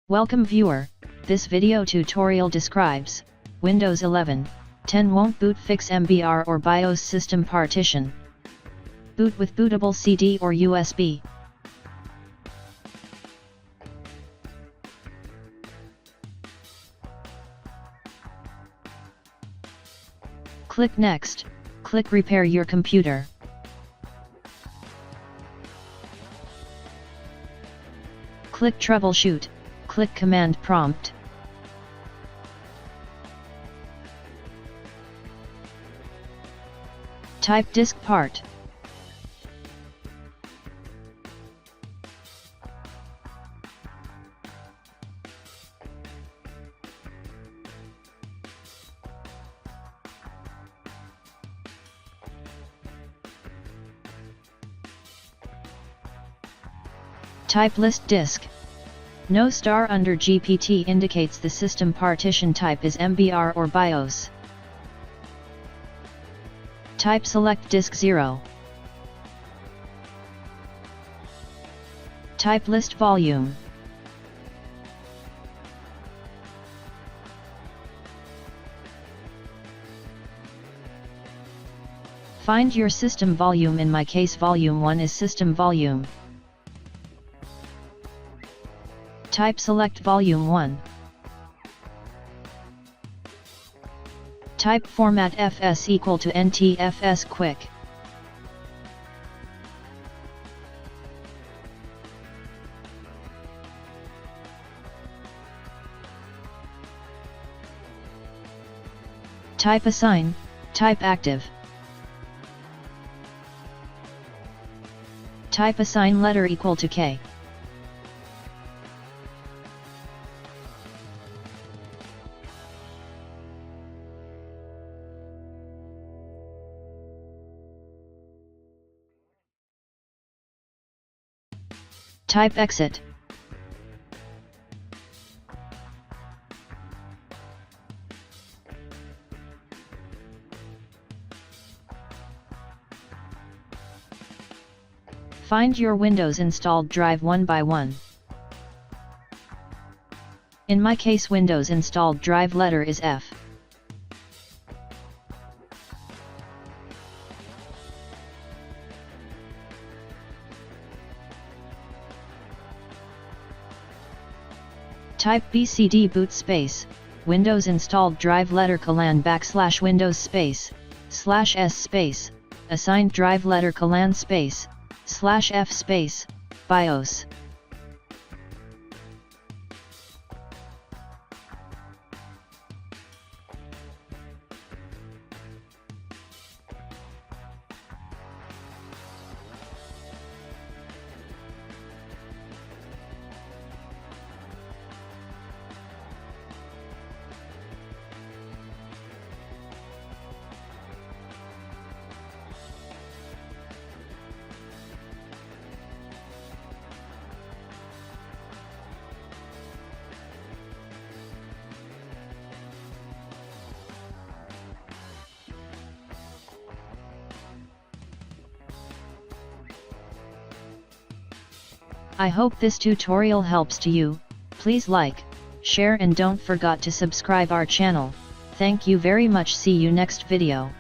Welcome viewer, this video tutorial describes Windows 11, 10 won't boot fix MBR or BIOS system partition. Boot with bootable CD or USB. Click Next, click Repair your computer. Click Troubleshoot, click Command Prompt. Type disk part. Type list disk. No star under GPT indicates the system partition type is MBR or BIOS. Type select disk 0. Type list volume. Find your system volume. In my case, volume 1 is system volume. Type select volume 1. Type format fs equal to ntfs quick. Type assign, type active. Type assign letter equal to K. Type exit. Find your Windows installed drive one by one. In my case, Windows installed drive letter is F. Type bcd boot space, Windows installed drive letter colon / Windows space, /s space, assigned drive letter colon space, /f space, BIOS. I hope this tutorial helps to you. Please like, share and don't forget to subscribe our channel. Thank you very much. See you next video.